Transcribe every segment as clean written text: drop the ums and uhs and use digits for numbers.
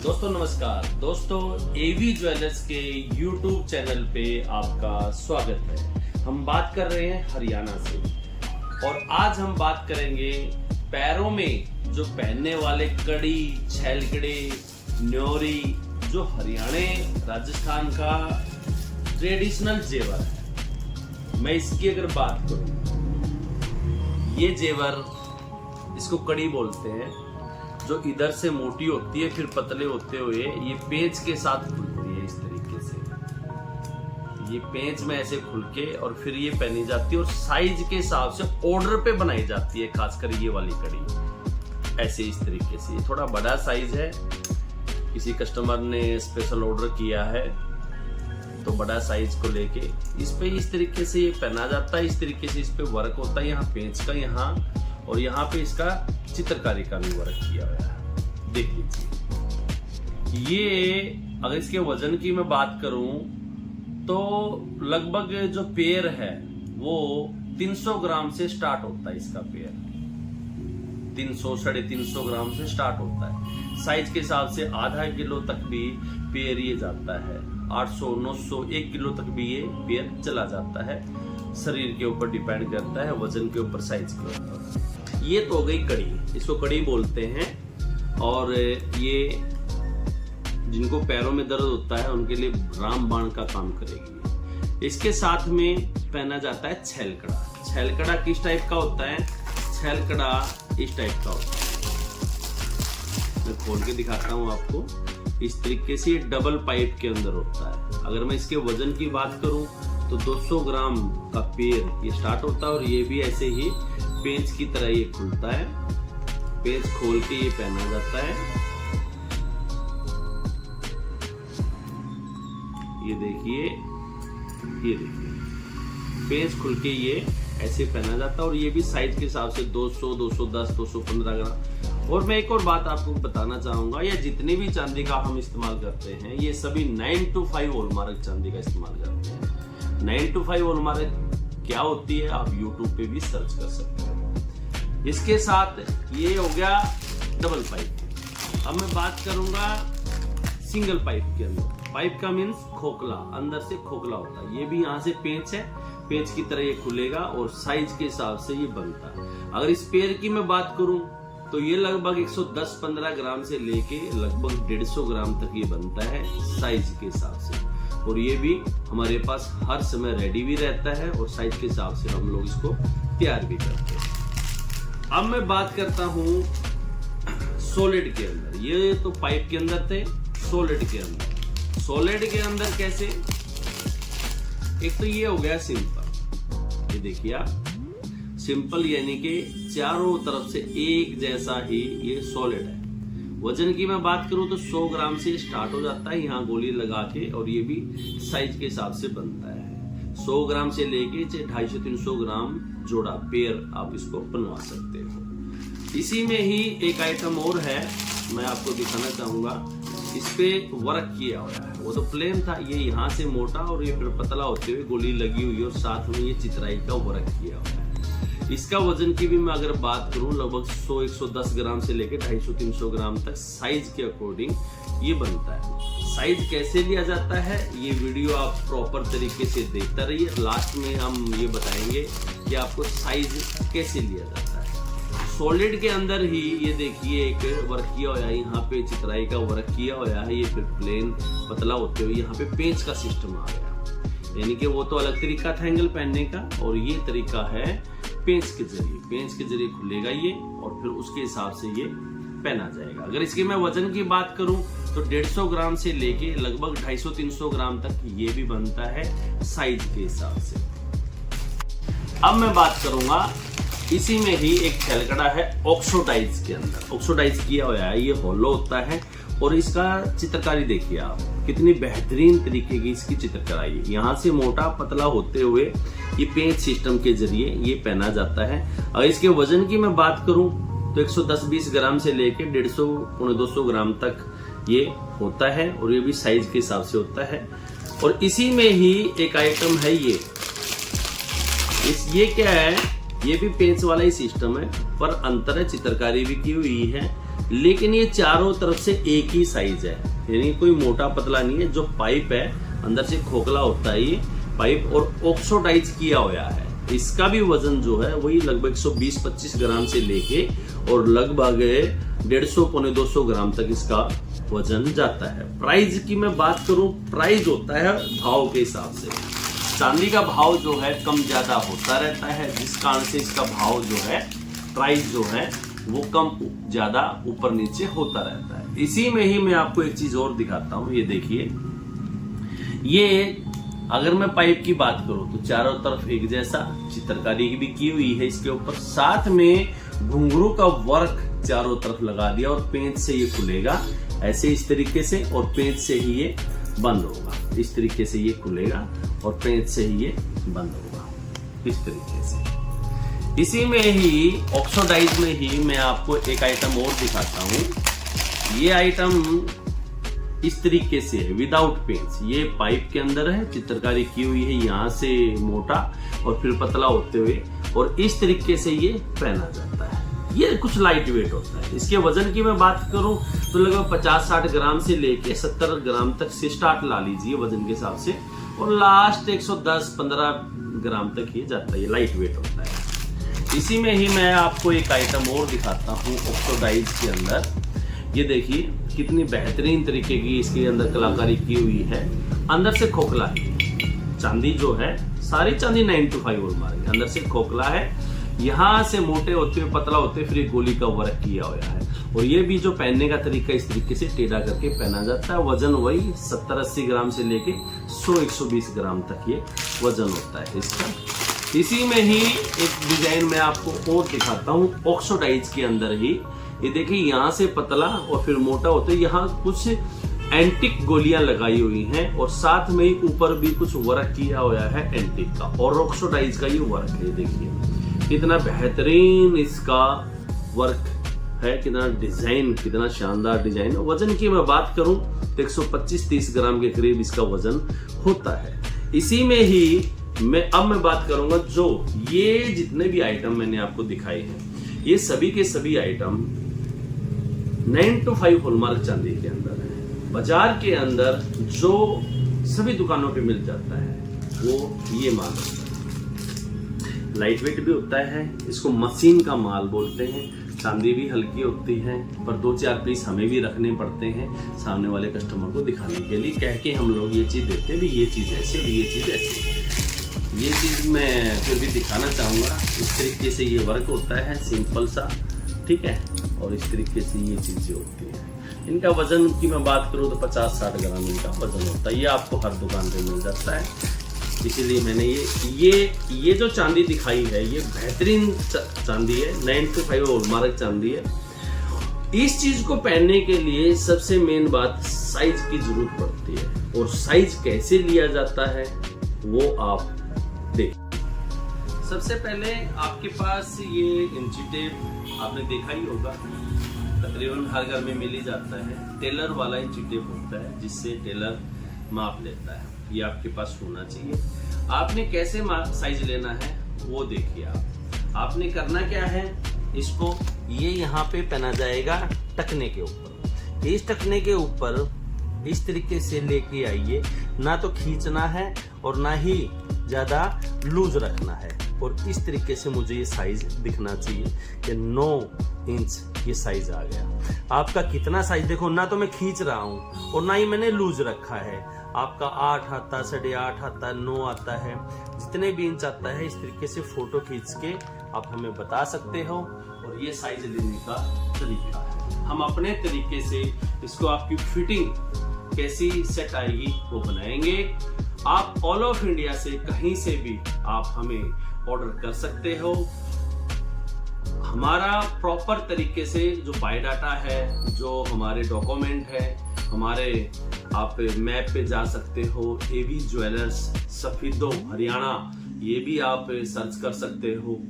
दोस्तों नमस्कार। दोस्तों एवी ज्वेलर्स के YouTube चैनल पे आपका स्वागत है। हम बात कर रहे हैं हरियाणा से और आज हम बात करेंगे पैरों में जो पहनने वाले कड़ी, छैलकड़े, न्योरी, जो हरियाणा राजस्थान का ट्रेडिशनल जेवर है। मैं इसकी अगर बात करूं, ये जेवर इसको कड़ी बोलते हैं, जो इधर से मोटी होती है फिर पतले होते हुए ये पेंच के साथ खुलती है। इस तरीके से ये पेंच में ऐसे खुल के और फिर ये पहनी जाती है और साइज के हिसाब से ऑर्डर पे बनाई जाती है। खासकर ये वाली कड़ी ऐसे इस तरीके से, ये थोड़ा बड़ा साइज है, किसी कस्टमर ने स्पेशल ऑर्डर किया है तो बड़ा साइज को लेके इस पे इस तरीके से ये पहना जाता है। इस तरीके से इस पे वर्क होता है, यहाँ पेंच का यहाँ और यहाँ पे इसका चित्रकारी का भी वर्क किया हुआ है। देख लीजिए, ये अगर इसके वजन की मैं बात करूं तो लगभग जो पेयर है वो 300 ग्राम से स्टार्ट होता है। इसका पेयर 300 साढ़े 300 ग्राम से स्टार्ट होता है। साइज के हिसाब से आधा किलो तक भी पेयर ये जाता है। 800 900 1 किलो तक भी ये पेयर चला जाता है। शरीर के ऊपर डिपेंड करता है, वजन के ऊपर, साइज के ऊपर। ये तो हो गई कड़ी, इसको कड़ी बोलते हैं। और ये जिनको पैरों में दर्द होता है उनके लिए रामबाण का काम करेगी। इसके साथ में पहना जाता है छैलकड़ा। छैलकड़ा किस टाइप का होता है? छैलकड़ा इस टाइप का होता है। मैं खोल के दिखाता हूं आपको। इस तरीके से ये डबल पाइप के अंदर होता है। अगर मैं इसके वजन की बात करूं तो 200 ग्राम का पेड़ ये स्टार्ट होता है और ये भी ऐसे ही पेंच की तरह ये खुलता है। पेंच खोल के ये पहना जाता है। ये देखिए पेंच खुल के ये ऐसे पहना जाता है और ये भी साइज के हिसाब से 200, 210, 215 ग्राम। और मैं एक और बात आपको बताना चाहूंगा, ये जितने भी चांदी का हम इस्तेमाल करते हैं ये सभी 925 हॉलमार्क चांदी का इस्तेमाल करते हैं। 925 हॉलमार्क क्या होती है आप YouTube पे भी सर्च कर सकते हैं। इसके साथ ये हो गया डबल पाइप। अब मैं बात करूंगा सिंगल पाइप के अंदर। पाइप का मीन्स खोखला, अंदर से खोखला होता है। ये भी यहाँ से पेंच है, पेंच की तरह ये खुलेगा और साइज के हिसाब से ये बनता है। अगर इस पेयर की मैं बात करूं तो ये लगभग 110-15 ग्राम से लेके लगभग 150 ग्राम तक ये बनता है साइज के हिसाब से। और ये भी हमारे पास हर समय रेडी भी रहता है और साइज के हिसाब से हम लोग इसको तैयार भी करते हैं। अब मैं बात करता हूं सॉलिड के अंदर। ये तो पाइप के अंदर थे, सॉलिड के अंदर। सॉलिड के अंदर कैसे? एक तो ये हो गया सिंपल। ये देखिए आप, सिंपल यानी कि चारों तरफ से एक जैसा ही ये सॉलिड है। वजन की मैं बात करूं तो 100 ग्राम से स्टार्ट हो जाता है, यहाँ गोली लगा के, और ये भी साइज के हिसाब से बनता है। 100 ग्राम से लेके 250-300 ग्राम जोड़ा पेयर आप इसको बनवा सकते हो। इसी में ही एक आइटम और है, मैं आपको दिखाना चाहूंगा। इस पे वर्क किया हुआ है। वो तो प्लेन था, ये यहाँ से मोटा और ये फिर पतला होते हुए गोली लगी हुई है और साथ में ये चित्राई का वर्क किया हुआ है। इसका वजन की भी मैं अगर बात करूं लगभग 100-110 ग्राम से लेकर 250-300 ग्राम तक साइज के अकॉर्डिंग ये बनता है। साइज कैसे लिया जाता है ये वीडियो आप प्रॉपर तरीके से देखते रहिए। लास्ट में हम ये बताएंगे कि आपको साइज कैसे लिया जाता है। सॉलिड के अंदर ही ये देखिए एक वर्क किया हुआ है, यहाँ पे चित्राई का वर्क किया हुआ है। ये फिर प्लेन पतला होते हुए यहाँ पे पेंच का सिस्टम आ गया। यानी कि वो तो अलग तरीका था एंगल पहनने का, और ये तरीका है पेंच के जरिए। पेंच के जरिए खुलेगा ये और फिर उसके हिसाब से ये पहना जाएगा। अगर इसकी मैं वजन की बात करूं तो 150 ग्राम से लेके लगभग 250-300 ग्राम तक ये भी बनता है साइज के हिसाब से। अब मैं बात करूंगा इसी में ही एक छैलकड़ा है ऑक्सीडाइज के अंदर। ऑक्सीडाइज किया हुआ है, ये होलो होता है और इसका चित्रकारी देखिए आप, कितनी बेहतरीन तरीके की इसकी चित्रकारी है। यहाँ से मोटा पतला होते हुए ये पेंच सिस्टम के जरिए ये पहना जाता है। अगर इसके वजन की मैं बात करूं तो 110-20 ग्राम से लेकर 150-200 ग्राम तक ये होता है और ये भी साइज के हिसाब से होता है। और इसी में ही एक आइटम है ये क्या है? ये भी पेंच वाला ही सिस्टम है, पर अंतर है, चित्रकारी भी की हुई है लेकिन ये चारों तरफ से एक ही साइज है, यानी कोई मोटा पतला नहीं है। जो पाइप है अंदर से खोखला होता है ये पाइप और ऑक्सीडाइज किया हुआ है। इसका भी वजन जो है वही लगभग 120-25 ग्राम से लेके और लगभग 150-200 ग्राम तक इसका वजन जाता है। प्राइस की मैं बात करूं, प्राइस होता है भाव के हिसाब से। चांदी का भाव जो है कम ज्यादा होता रहता है, जिस कारण से इसका भाव जो है, प्राइस जो है वो कम ज्यादा ऊपर नीचे होता रहता है। इसी में ही मैं आपको एक चीज और दिखाता हूं। ये देखिए, ये अगर मैं पाइप की बात करूं तो चारों तरफ एक जैसा चित्रकारी भी की हुई है इसके ऊपर, साथ में घुंघरू का वर्क चारों तरफ लगा दिया और पेंच से ये खुलेगा ऐसे इस तरीके से, और पेंच से ही ये बंद होगा। इस तरीके से ये खुलेगा और पेंच से ही ये बंद होगा इस तरीके से। इसी में ही ऑक्सीडाइज में ही मैं आपको एक आइटम और दिखाता हूं। ये आइटम इस तरीके से है विदाउट पेंच। ये पाइप के अंदर है, चित्रकारी की हुई है यहाँ से मोटा और फिर पतला होते हुए, और इस तरीके से ये पहना जाता है। ये कुछ लाइट वेट होता है। इसके वजन की मैं बात करूं तो लगभग 50-60 ग्राम से लेके 70 ग्राम तक से स्टार्ट ला लीजिए वजन के हिसाब से, और लास्ट 110-15 ग्राम तक ये जाता है। ये लाइट वेट होता है। इसी में ही मैं आपको एक आइटम और दिखाता हूँ ऑक्सीडाइज के अंदर। ये देखिए कितनी बेहतरीन तरीके की इसके अंदर कलाकारी की हुई है। अंदर से खोखला है चांदी जो है, सारी चांदी 9 to 5 हॉलमार्क, अंदर से खोखला है, यहाँ से मोटे होते हुए पतला होते हुए फिर एक गोली का वर्क किया हुआ है। और ये भी जो पहनने का तरीका इस तरीके से टेढ़ा करके पहना जाता है। वजन वही 70-80 ग्राम से लेके 100-120 ग्राम तक ये वजन होता है इसका। इसी में ही एक डिजाइन मैं आपको और दिखाता हूँ ऑक्सीडाइज के अंदर ही। ये देखिए यहाँ से पतला और फिर मोटा होता है, यहाँ कुछ एंटिक गोलियां लगाई हुई हैं और साथ में ही ऊपर भी कुछ वर्क किया हुआ है एंटिक का, और ऑक्सीडाइज का ये वर्क है। देखिए कितना बेहतरीन इसका वर्क है, कितना डिजाइन, कितना शानदार डिजाइन। वजन की मैं बात करूं तो 125-30 ग्राम के करीब इसका वजन होता है। इसी में ही मैं बात करूंगा जो ये जितने भी आइटम मैंने आपको दिखाए हैं, ये सभी के सभी आइटम 9 to 5 हॉलमार्क चांदी के अंदर है। बाजार के अंदर जो सभी दुकानों पे मिल जाता है वो ये माल होता है। लाइट वेट भी होता है, इसको मशीन का माल बोलते हैं। चांदी भी हल्की होती है, पर 2-4 पीस हमें भी रखने पड़ते हैं सामने वाले कस्टमर को दिखाने के लिए। कह के हम लोग ये चीज देखते हैं भी ये चीज ऐसे और ये चीज ऐसे। ये चीज मैं फिर भी दिखाना चाहूंगा। इस तरीके से ये वर्क होता है सिंपल सा, ठीक है, और इस तरीके से ये चीजें होती है। इनका वजन की मैं बात करूँ तो 50-60 ग्राम इनका वजन होता है। ये आपको हर दुकान पे मिल जाता है। इसीलिए मैंने ये जो चांदी दिखाई है ये बेहतरीन चांदी है, 9 to 5 हॉलमार्क चांदी है। इस चीज को पहनने के लिए सबसे मेन बात साइज की जरूरत पड़ती है, और साइज कैसे लिया जाता है वो आप देखिए। सबसे पहले आपके पास ये इंची टेप आपने देखा ही होगा, तकरीबन हर घर में मिल ही जाता है। टेलर वाला इंची टेप होता है जिससे टेलर माप लेता है, ये आपके पास होना चाहिए। आपने कैसे साइज लेना है वो देखिए। आपने करना क्या है, इसको ये यहाँ पे पहना जाएगा टखने के ऊपर। इस टखने के ऊपर इस तरीके से लेके आइए, ना तो खींचना है और ना ही ज्यादा लूज रखना है। और इस तरीके से मुझे ये साइज दिखना चाहिए कि 9 इंच ये साइज आ गया। आपका कितना साइज देखो, ना तो मैं खींच रहा हूँ और ना ही मैंने लूज रखा है। आपका 8 आता, 8.5 आता, 9 आता है, जितने भी इंच आता है इस तरीके से फोटो खींच के आप हमें बता सकते हो। और ये साइज लेने का तरीका है, हम अपने तरीके से इसको आपकी फिटिंग कैसी सेट आएगी वो बनाएंगे। आप ऑल ऑफ इंडिया से कहीं से भी आप हमें ऑर्डर कर सकते हो। हमारा प्रॉपर तरीके से जो बायोडाटा है, जो हमारे डॉक्यूमेंट है हमारे, आप मैप पे जा सकते हो। एवी ज्वेलर्स सफीदो हरियाणा, ये भी आप सर्च कर सकते हो।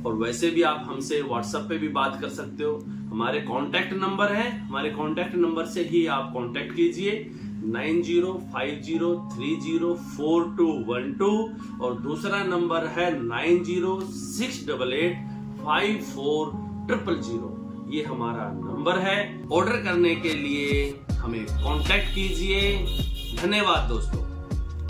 और वैसे भी आप हमसे व्हाट्सएप पे भी बात कर सकते हो। हमारे कांटेक्ट नंबर है, हमारे कांटेक्ट नंबर से ही आप कांटेक्ट कीजिए 9050304212, और दूसरा नंबर है 9068854000। ये हमारा नंबर है। ऑर्डर करने के लिए हमें कांटेक्ट कीजिए। धन्यवाद दोस्तों।